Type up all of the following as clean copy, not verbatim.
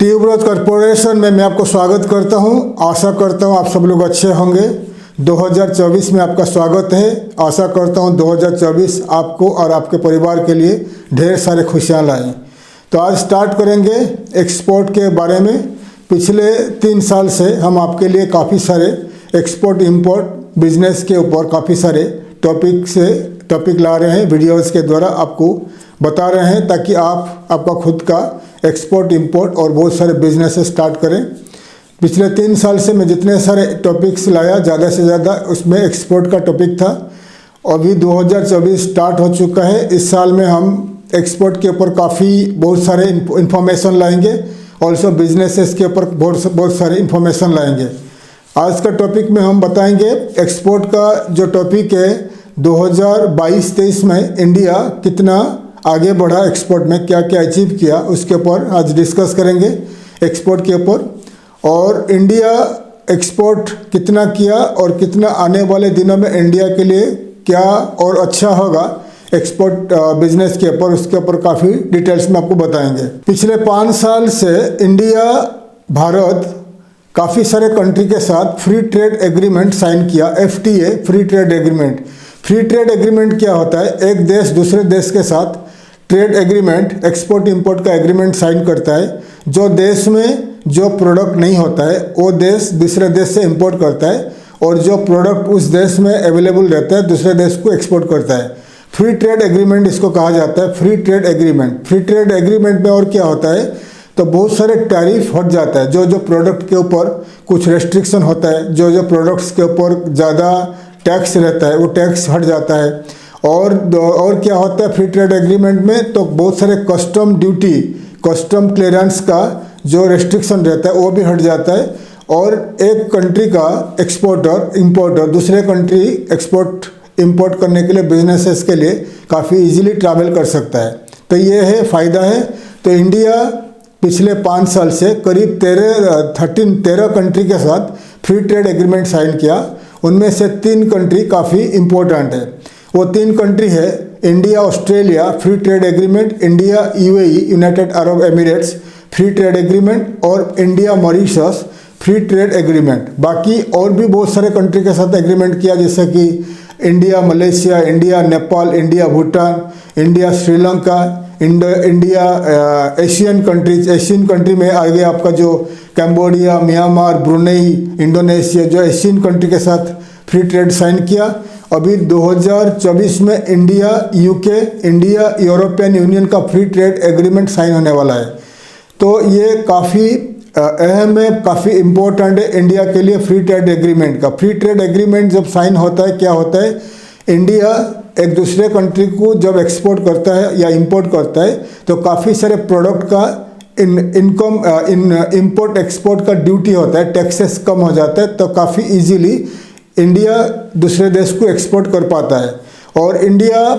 Tuberose corporation में मैं आपको स्वागत करता हूं। आशा करता हूं आप सब लोग अच्छे होंगे। 2024 में आपका स्वागत है। आशा करता हूं 2024 आपको और आपके परिवार के लिए ढेर सारे खुशियां लाएं। तो आज स्टार्ट करेंगे एक्सपोर्ट के बारे में। पिछले 3 साल से हम आपके लिए काफ़ी सारे एक्सपोर्ट इंपोर्ट बिजनेस के ऊपर काफ़ी सारे टॉपिक ला रहे हैं, वीडियोज़ के द्वारा आपको बता रहे हैं, ताकि आपका खुद का एक्सपोर्ट इंपोर्ट और बहुत सारे बिजनेस स्टार्ट करें। पिछले 3 साल से मैं जितने सारे टॉपिक्स लाया, ज़्यादा से ज़्यादा उसमें एक्सपोर्ट का टॉपिक था। अभी 2024 स्टार्ट हो चुका है। इस साल में हम एक्सपोर्ट के ऊपर बहुत सारे इंफॉर्मेशन लाएंगे, ऑल्सो बिजनेसेस के ऊपर बहुत सारे इंफॉर्मेशन लाएंगे। आज का टॉपिक में हम बताएंगे एक्सपोर्ट का जो टॉपिक है 2022-23 में इंडिया कितना आगे बढ़ा, एक्सपोर्ट में क्या क्या अचीव किया, उसके ऊपर आज डिस्कस करेंगे एक्सपोर्ट के ऊपर। और इंडिया एक्सपोर्ट कितना किया और कितना आने वाले दिनों में इंडिया के लिए क्या और अच्छा होगा एक्सपोर्ट बिजनेस के ऊपर, उसके ऊपर काफ़ी डिटेल्स में आपको बताएंगे। पिछले 5 साल से इंडिया भारत काफ़ी सारे कंट्री के साथ फ्री ट्रेड एग्रीमेंट साइन किया। FTA free trade agreement. Free trade agreement क्या होता है? एक देश दूसरे देश के साथ ट्रेड एग्रीमेंट, एक्सपोर्ट इंपोर्ट का एग्रीमेंट साइन करता है। जो देश में जो प्रोडक्ट नहीं होता है वो देश दूसरे देश से इंपोर्ट करता है, और जो प्रोडक्ट उस देश में अवेलेबल रहता है दूसरे देश को एक्सपोर्ट करता है। फ्री ट्रेड एग्रीमेंट इसको कहा जाता है, free trade agreement. Free trade agreement में और क्या होता है, तो बहुत सारे टैरिफ हट जाता है। जो प्रोडक्ट के ऊपर कुछ रेस्ट्रिक्शन होता है, जो प्रोडक्ट्स के ऊपर ज़्यादा टैक्स रहता है वो टैक्स हट जाता है। और क्या होता है फ्री ट्रेड एग्रीमेंट में, तो बहुत सारे कस्टम ड्यूटी, कस्टम क्लियरेंस का जो रेस्ट्रिक्शन रहता है वो भी हट जाता है। और एक कंट्री का एक्सपोर्टर इंपोर्टर दूसरे कंट्री एक्सपोर्ट इंपोर्ट करने के लिए, बिजनेसेस के लिए काफ़ी इजीली ट्रैवल कर सकता है। तो ये है फ़ायदा है। तो इंडिया पिछले 5 साल से करीब 13 कंट्री के साथ फ्री ट्रेड एग्रीमेंट साइन किया। उनमें से 3 कंट्री काफ़ी इम्पोर्टेंट है। वो 3 कंट्री है India Australia free trade agreement, India UAE United Arab Emirates free trade agreement, और India Mauritius free trade agreement. बाकी और भी बहुत सारे कंट्री के साथ एग्रीमेंट किया, जैसे कि India Malaysia, India Nepal, India Bhutan, India Sri Lanka, India Asian countries. Asian country में आगे आपका जो कैम्बोडिया, म्यांमार, ब्रुनेई, इंडोनेशिया, जो एशियन कंट्री के साथ फ्री ट्रेड साइन किया। अभी 2024 में India UK, India European union का फ्री ट्रेड एग्रीमेंट साइन होने वाला है। तो ये काफ़ी अहम है, काफ़ी इम्पोर्टेंट है इंडिया के लिए फ्री ट्रेड एग्रीमेंट का। फ्री ट्रेड एग्रीमेंट जब साइन होता है, क्या होता है, इंडिया एक दूसरे कंट्री को जब एक्सपोर्ट करता है या इंपोर्ट करता है, तो काफ़ी सारे प्रोडक्ट का इंपोर्ट एक्सपोर्ट का ड्यूटी होता है, टैक्सेस कम हो जाता है। तो काफ़ी इजीली इंडिया दूसरे देश को एक्सपोर्ट कर पाता है। और इंडिया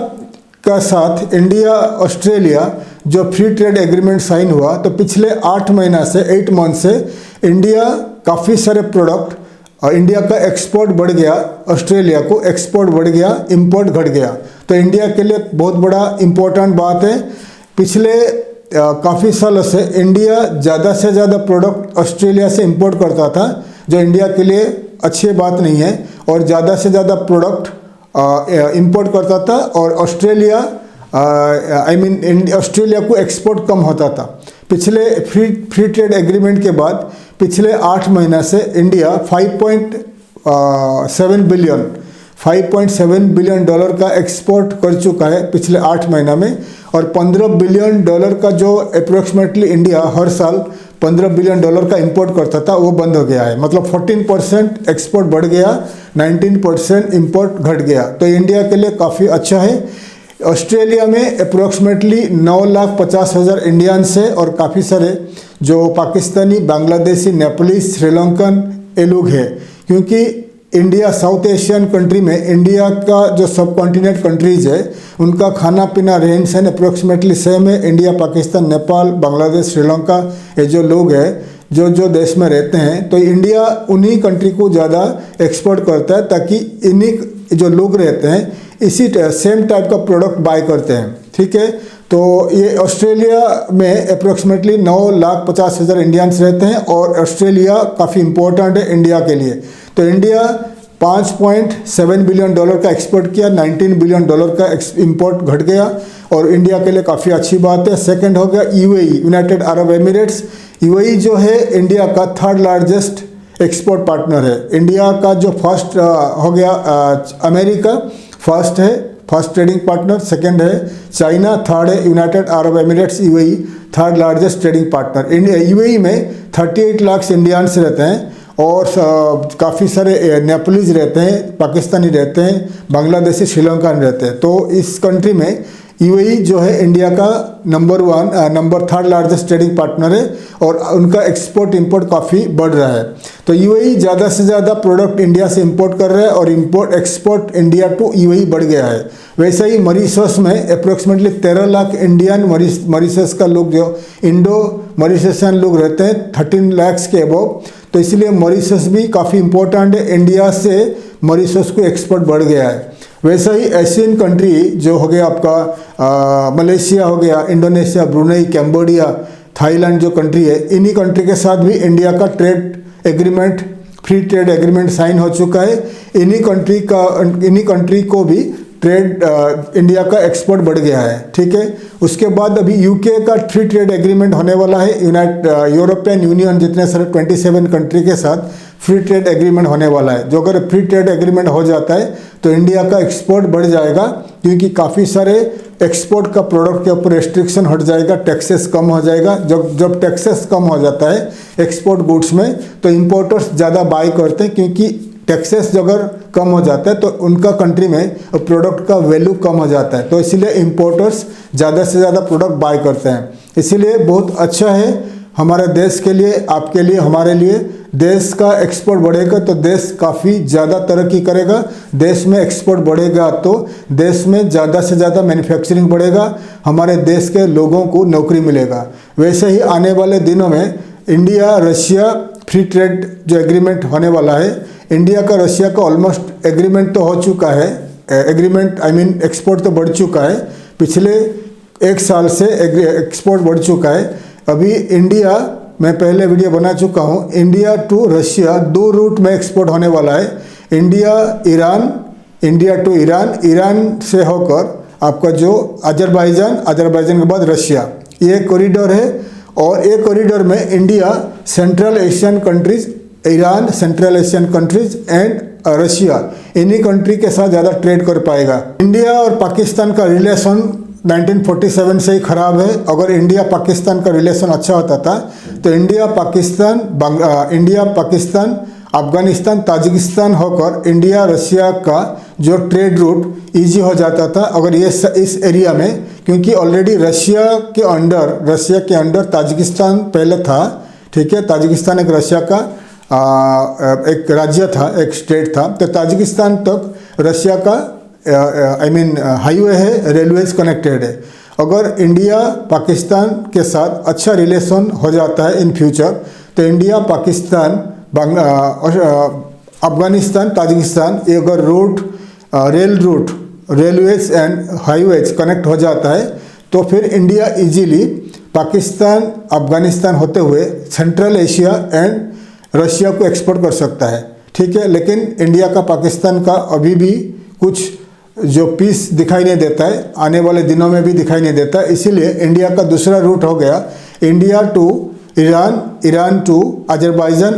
का साथ इंडिया ऑस्ट्रेलिया जो फ्री ट्रेड एग्रीमेंट साइन हुआ, तो पिछले 8 मंथ से इंडिया काफ़ी सारे प्रोडक्ट, इंडिया का एक्सपोर्ट बढ़ गया, ऑस्ट्रेलिया को एक्सपोर्ट बढ़ गया, इंपोर्ट घट गया। तो इंडिया के लिए बहुत बड़ा इम्पोर्टेंट बात है। पिछले काफ़ी सालों से इंडिया ज़्यादा से ज़्यादा प्रोडक्ट ऑस्ट्रेलिया से इंपोर्ट करता था, जो इंडिया के लिए अच्छी बात नहीं है। और ज़्यादा से ज़्यादा प्रोडक्ट इंपोर्ट करता था, और ऑस्ट्रेलिया ऑस्ट्रेलिया को एक्सपोर्ट कम होता था। पिछले फ्री ट्रेड एग्रीमेंट के बाद पिछले 8 महीना से इंडिया $5.7 बिलियन का एक्सपोर्ट कर चुका है पिछले 8 महीना में। और $15 बिलियन का जो अप्रोक्सीमेटली इंडिया हर साल $15 बिलियन का इंपोर्ट करता था, वो बंद हो गया है। मतलब 14% एक्सपोर्ट बढ़ गया, 19% इंपोर्ट घट गया। तो इंडिया के लिए काफ़ी अच्छा है। ऑस्ट्रेलिया में अप्रोक्सीमेटली 9,50,000 इंडियंस है, और काफ़ी सारे जो पाकिस्तानी, बांग्लादेशी, नेपालीस, श्रीलंकन ये लोग हैं। क्योंकि इंडिया साउथ एशियन कंट्री में, इंडिया का जो सब कॉन्टिनेंट कंट्रीज है, उनका खाना पीना रहन सहन अप्रोक्सीमेटली सेम है। इंडिया, पाकिस्तान, नेपाल, बांग्लादेश, श्रीलंका ये जो लोग हैं, जो देश में रहते हैं, तो इंडिया उन्हीं कंट्री को ज़्यादा एक्सपोर्ट करता है, ताकि इन्हीं जो लोग रहते हैं इसी सेम टाइप का प्रोडक्ट बाय करते हैं। ठीक है, तो ये ऑस्ट्रेलिया में अप्रोक्सीमेटली 9,50,000 इंडियंस रहते हैं और ऑस्ट्रेलिया काफ़ी इम्पोर्टेंट है इंडिया के लिए। तो इंडिया $5.7 बिलियन का एक्सपोर्ट किया, $19 बिलियन का इंपोर्ट घट गया और इंडिया के लिए काफ़ी अच्छी बात है। सेकंड हो गया UAE, United Arab Emirates. UAE जो है इंडिया का थर्ड लार्जेस्ट एक्सपोर्ट पार्टनर है। इंडिया का जो फर्स्ट हो गया अमेरिका फर्स्ट है, फर्स्ट ट्रेडिंग पार्टनर, सेकंड है चाइना, थर्ड है United Arab Emirates UAE, third largest trading partner. UAE में 38 लाख इंडियंस रहते हैं और काफ़ी सारे नेपालीज रहते हैं, पाकिस्तानी रहते हैं, बांग्लादेशी, श्रीलंकन रहते हैं। तो इस कंट्री में यूएई जो है इंडिया का number third largest trading partner है और उनका एक्सपोर्ट इंपोर्ट काफ़ी बढ़ रहा है। तो यूएई ज़्यादा से ज़्यादा प्रोडक्ट इंडिया से इंपोर्ट कर रहा है और एक्सपोर्ट इंडिया टू यूएई बढ़ गया है। वैसे ही मॉरिशस में अप्रोक्सीमेटली 13 लाख इंडियन मॉरिशस का लोग जो इंडो मॉरिशसियन लोग रहते हैं 13 लाख के अबव। तो इसलिए मॉरिशस भी काफ़ी इंपॉर्टेंट है, इंडिया से मॉरिशस को एक्सपोर्ट बढ़ गया है। वैसे ही एशियन कंट्री जो हो गया आपका मलेशिया हो गया, इंडोनेशिया, ब्रुनेई, कैम्बोडिया, थाईलैंड जो कंट्री है, इन्हीं कंट्री के साथ भी इंडिया का trade agreement, free trade agreement sign हो चुका है। इन्हीं कंट्री को भी ट्रेड इंडिया का एक्सपोर्ट बढ़ गया है। ठीक है, उसके बाद अभी यूके का फ्री ट्रेड एग्रीमेंट होने वाला है, यूरोपियन यूनियन जितने सारे 27 कंट्री के साथ फ्री ट्रेड एग्रीमेंट होने वाला है। जो अगर फ्री ट्रेड एग्रीमेंट हो जाता है तो इंडिया का एक्सपोर्ट बढ़ जाएगा, क्योंकि काफ़ी सारे एक्सपोर्ट का प्रोडक्ट के ऊपर रेस्ट्रिक्शन हट जाएगा, टैक्सेस कम हो जाएगा। जब टैक्सेस कम हो जाता है एक्सपोर्ट गुड्स में तो इंपोर्टर्स ज़्यादा बाई करते हैं, क्योंकि टैक्सेस अगर कम हो जाता है तो उनका कंट्री में प्रोडक्ट का वैल्यू कम हो जाता है। तो इसीलिए इंपोर्टर्स ज़्यादा से ज़्यादा प्रोडक्ट बाय करते हैं। इसीलिए बहुत अच्छा है हमारे देश के लिए, आपके लिए, हमारे लिए। देश का एक्सपोर्ट बढ़ेगा तो देश काफ़ी ज़्यादा तरक्की करेगा। देश में एक्सपोर्ट बढ़ेगा तो देश में ज़्यादा से ज़्यादा मैन्युफैक्चरिंग बढ़ेगा, हमारे देश के लोगों को नौकरी मिलेगा। वैसे ही आने वाले दिनों में इंडिया रशिया फ्री ट्रेड जो एग्रीमेंट होने वाला है, इंडिया का रशिया का ऑलमोस्ट एग्रीमेंट तो हो चुका है, एक्सपोर्ट तो बढ़ चुका है। पिछले 1 साल से एक्सपोर्ट बढ़ चुका है। अभी इंडिया, मैं पहले वीडियो बना चुका हूँ, इंडिया टू रशिया 2 रूट में एक्सपोर्ट होने वाला है। इंडिया टू ईरान, ईरान से होकर आपका जो अजरबैजान के बाद रशिया, ये कॉरिडोर है। और ये कॉरिडोर में India central Asian countries, Iran, central Asian countries and Russia, इन्हीं कंट्री के साथ ज़्यादा ट्रेड कर पाएगा। इंडिया और पाकिस्तान का रिलेशन 1947 से ही ख़राब है। अगर इंडिया पाकिस्तान का रिलेशन अच्छा होता था तो इंडिया पाकिस्तान, अफगानिस्तान, ताजिकिस्तान होकर इंडिया रशिया का जो ट्रेड रूट इजी हो जाता था अगर ये इस एरिया में, क्योंकि ऑलरेडी रशिया के अंडर ताजिकिस्तान पहले था। ठीक है, ताजिकिस्तान एक रशिया का एक राज्य था, एक स्टेट था। तो ताजिकिस्तान तक रशिया का हाईवे है, रेलवेज कनेक्टेड है। अगर इंडिया पाकिस्तान के साथ अच्छा रिलेशन हो जाता है इन फ्यूचर तो इंडिया पाकिस्तान, अफगानिस्तान, ताजिकिस्तान, ये अगर रेलवेज एंड हाईवेज कनेक्ट हो जाता है तो फिर इंडिया इजीली पाकिस्तान, अफगानिस्तान होते हुए सेंट्रल एशिया एंड रशिया को एक्सपोर्ट कर सकता है। ठीक है, लेकिन इंडिया का पाकिस्तान का अभी भी कुछ जो पीस दिखाई नहीं देता है, आने वाले दिनों में भी दिखाई नहीं देता। इसीलिए इंडिया का दूसरा रूट हो गया India to Iran, Iran to Azerbaijan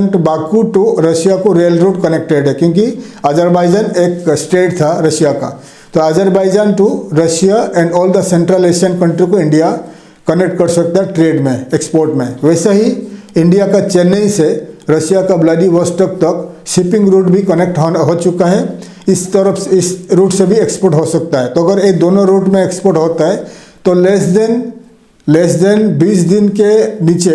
to Baku to Russia को रेल रूट कनेक्टेड है, क्योंकि अजरबैजान एक स्टेट था रशिया का। तो Azerbaijan to Russia and all the Central Asian country को इंडिया कनेक्ट कर सकता है ट्रेड में, एक्सपोर्ट में। वैसे ही इंडिया का चेन्नई से रशिया का व्लादिवोस्टोक तक शिपिंग रूट भी कनेक्ट हो चुका है। इस रूट से भी एक्सपोर्ट हो सकता है। तो अगर ये दोनों रूट में एक्सपोर्ट होता है तो लेस देन 20 दिन के नीचे,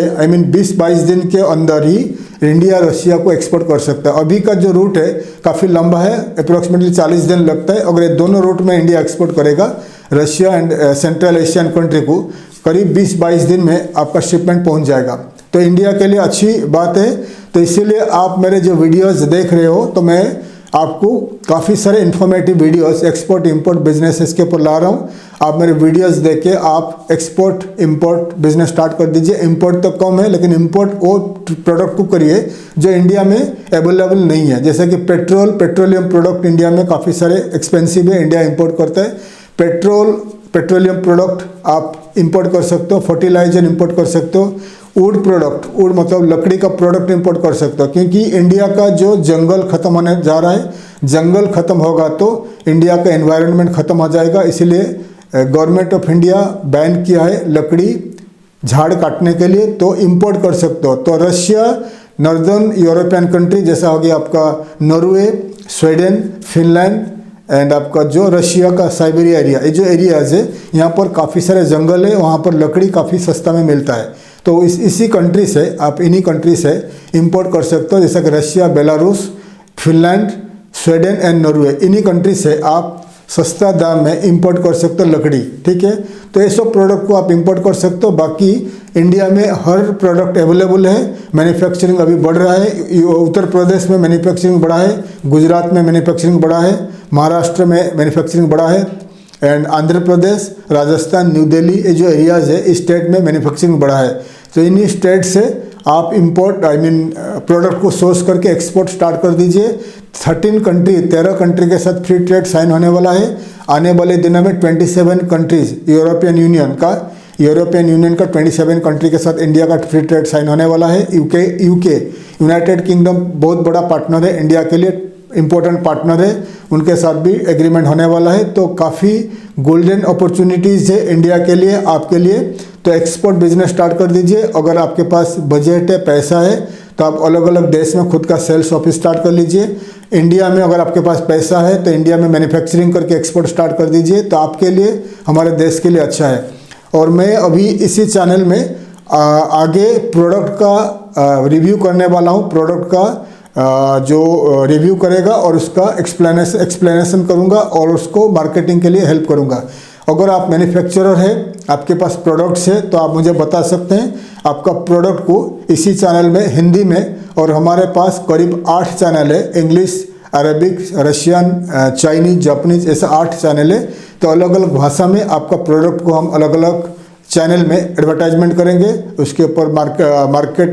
20-22 दिन के अंदर ही इंडिया रशिया को एक्सपोर्ट कर सकता है। अभी का जो रूट है काफ़ी लंबा है, अप्रोक्सीमेटली 40 दिन लगता है। अगर ये दोनों रूट में इंडिया एक्सपोर्ट करेगा Russia and central Asian country को, करीब 20-22 दिन में आपका शिपमेंट पहुंच जाएगा। तो इंडिया के लिए अच्छी बात है। तो इसीलिए आप मेरे जो वीडियोस देख रहे हो, तो मैं आपको काफ़ी सारे informative videos export import business इसके ऊपर ला रहा हूँ। आप मेरे वीडियोस देख के आप एक्सपोर्ट इंपोर्ट बिजनेस स्टार्ट कर दीजिए। इंपोर्ट तो कम है, लेकिन इंपोर्ट वो प्रोडक्ट को करिए जो इंडिया में अवेलेबल नहीं है। जैसे कि पेट्रोलियम प्रोडक्ट इंडिया में काफ़ी सारे एक्सपेंसिव है, इंडिया इंपोर्ट करता है। पेट्रोलियम प्रोडक्ट आप इंपोर्ट कर सकते हो, फर्टिलाइजर इंपोर्ट कर सकते हो, वुड प्रोडक्ट, वुड मतलब लकड़ी का प्रोडक्ट इंपोर्ट कर सकते हो, क्योंकि इंडिया का जो जंगल खत्म होने जा रहा है, जंगल खत्म होगा तो इंडिया का एनवायरनमेंट खत्म हो जाएगा। इसीलिए गवर्नमेंट ऑफ इंडिया बैन किया है लकड़ी झाड़ काटने के लिए, तो इंपोर्ट कर सकते हो। तो रशिया, नॉर्दर्न यूरोपियन कंट्री जैसा हो गया आपका नॉर्वे, स्वीडन, फिनलैंड एंड आपका जो रशिया का साइबेरिया एरिया, ये जो एरियाज है यहाँ पर काफ़ी सारे जंगल है, वहाँ पर लकड़ी काफ़ी सस्ता में मिलता है। तो इसी कंट्री से आप इन्हीं कंट्री से इंपोर्ट कर सकते हो, जैसे कि Russia, Belarus, Finland, Sweden and Norway, इन्हीं कंट्री से आप सस्ता दाम में इंपोर्ट कर सकते हो लकड़ी। ठीक है, तो ये सब प्रोडक्ट को आप इंपोर्ट कर सकते हो। बाकी इंडिया में हर प्रोडक्ट अवेलेबल है, मैन्युफैक्चरिंग अभी बढ़ रहा है। उत्तर प्रदेश में मैन्युफैक्चरिंग बढ़ा है, गुजरात में मैन्युफैक्चरिंग बढ़ा है, महाराष्ट्र में मैन्युफैक्चरिंग बढ़ा है एंड आंध्र प्रदेश, राजस्थान, न्यू दिल्ली, ये जो एरियाज़ है इस स्टेट में मैन्युफैक्चरिंग बढ़ा है। तो इन्हीं स्टेट से आप इंपोर्ट प्रोडक्ट को सोर्स करके एक्सपोर्ट स्टार्ट कर दीजिए। 13 कंट्री के साथ फ्री ट्रेड साइन होने वाला है। आने वाले दिनों में 27 कंट्रीज यूरोपियन यूनियन का 27 कंट्री के साथ इंडिया का फ्री ट्रेड साइन होने वाला है। यूके यूनाइटेड किंगडम बहुत बड़ा पार्टनर है इंडिया के लिए, इम्पोर्टेंट पार्टनर है, उनके साथ भी एग्रीमेंट होने वाला है। तो काफ़ी गोल्डन अपॉर्चुनिटीज़ है इंडिया के लिए, आपके लिए। तो एक्सपोर्ट बिजनेस स्टार्ट कर दीजिए। अगर आपके पास बजट है, पैसा है, तो आप अलग अलग देश में खुद का सेल्स ऑफिस स्टार्ट कर लीजिए। इंडिया में अगर आपके पास पैसा है तो इंडिया में मैन्युफैक्चरिंग करके एक्सपोर्ट स्टार्ट कर दीजिए, तो आपके लिए, हमारे देश के लिए अच्छा है। और मैं अभी इसी चैनल में आगे प्रोडक्ट का रिव्यू करने वाला हूँ। प्रोडक्ट का जो रिव्यू करेगा और उसका एक्सप्लेनेशन करूँगा और उसको मार्केटिंग के लिए हेल्प करूँगा। अगर आप मैन्युफैक्चरर है, आपके पास प्रोडक्ट्स है, तो आप मुझे बता सकते हैं आपका प्रोडक्ट को इसी चैनल में हिंदी में। और हमारे पास करीब 8 चैनल है, English, Arabic, Russian, Chinese, Japanese, ऐसा 8 चैनल है। तो अलग अलग भाषा में आपका प्रोडक्ट को हम अलग अलग चैनल में एडवर्टाइजमेंट करेंगे, उसके ऊपर मार्केट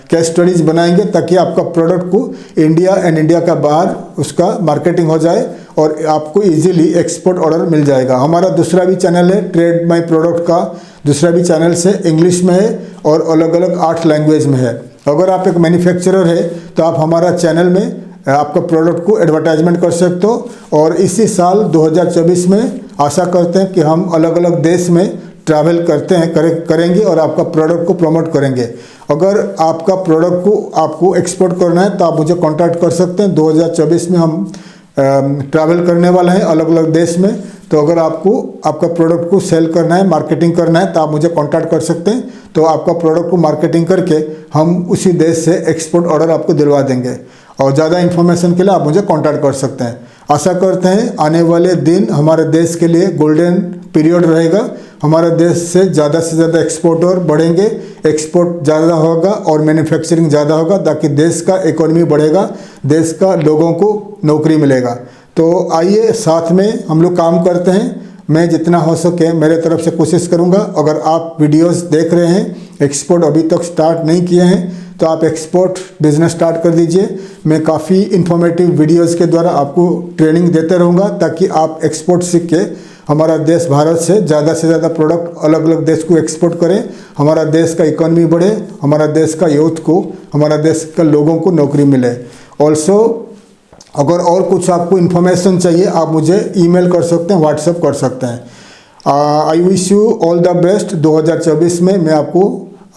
केस स्टडीज बनाएंगे, ताकि आपका प्रोडक्ट को इंडिया एंड इंडिया का बाहर उसका मार्केटिंग हो जाए और आपको इजीली एक्सपोर्ट ऑर्डर मिल जाएगा। हमारा दूसरा भी चैनल है, ट्रेड माई प्रोडक्ट का दूसरा भी चैनल से इंग्लिश में है और अलग अलग 8 लैंग्वेज में है। अगर आप एक मैन्युफैक्चरर है तो आप हमारा चैनल में आपका प्रोडक्ट को एडवर्टाइजमेंट कर सकते हो। और इसी साल 2024 में आशा करते हैं कि हम अलग अलग देश में ट्रैवल करेंगे और आपका प्रोडक्ट को प्रमोट करेंगे। अगर आपका प्रोडक्ट को आपको एक्सपोर्ट करना है तो आप मुझे कांटेक्ट कर सकते हैं। 2024 में हम ट्रैवल करने वाले हैं अलग अलग देश में। तो अगर आपको आपका प्रोडक्ट को सेल करना है, मार्केटिंग करना है, तो आप मुझे कांटेक्ट कर सकते हैं। तो आपका प्रोडक्ट को मार्केटिंग करके हम उसी देश से एक्सपोर्ट ऑर्डर आपको दिलवा देंगे। और ज़्यादा इन्फॉर्मेशन के लिए आप मुझे कांटेक्ट कर सकते हैं। आशा करते हैं आने वाले दिन हमारे देश के लिए गोल्डन पीरियड रहेगा। हमारे देश से ज़्यादा एक्सपोर्टर बढ़ेंगे, एक्सपोर्ट ज़्यादा होगा और मैन्युफैक्चरिंग ज़्यादा होगा, ताकि देश का इकोनॉमी बढ़ेगा, देश का लोगों को नौकरी मिलेगा। तो आइए साथ में हम लोग काम करते हैं। मैं जितना हो सके मेरे तरफ से कोशिश करूंगा। अगर आप वीडियोस देख रहे हैं, एक्सपोर्ट अभी तक स्टार्ट नहीं किए हैं, तो आप एक्सपोर्ट बिजनेस स्टार्ट कर दीजिए। मैं काफ़ी इन्फॉर्मेटिव वीडियोस के द्वारा आपको ट्रेनिंग देते रहूँगा, ताकि आप एक्सपोर्ट सीख के हमारा देश भारत से ज़्यादा प्रोडक्ट अलग अलग देश को एक्सपोर्ट करें, हमारा देश का इकोनॉमी बढ़े, हमारा देश का यूथ को, हमारा देश का लोगों को नौकरी मिले। ऑल्सो अगर और कुछ आपको इन्फॉर्मेशन चाहिए आप मुझे ईमेल कर सकते हैं, व्हाट्सएप कर सकते हैं। I wish you all the best. 2024 में मैं आपको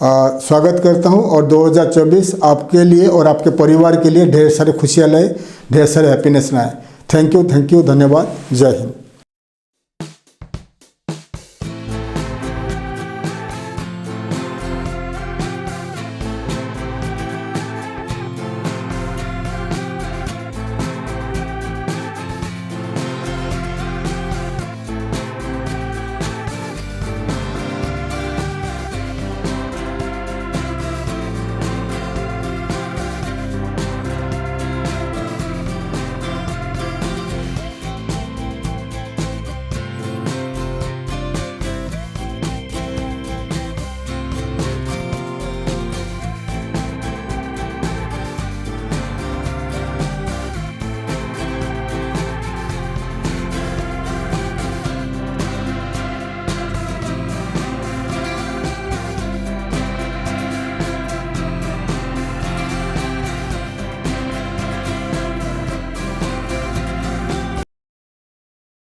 स्वागत करता हूं और 2024 आपके लिए और आपके परिवार के लिए ढेर सारे खुशियाँ लाए, ढेर सारे हैप्पीनेस लाए। थैंक यू, धन्यवाद। जय हिंद।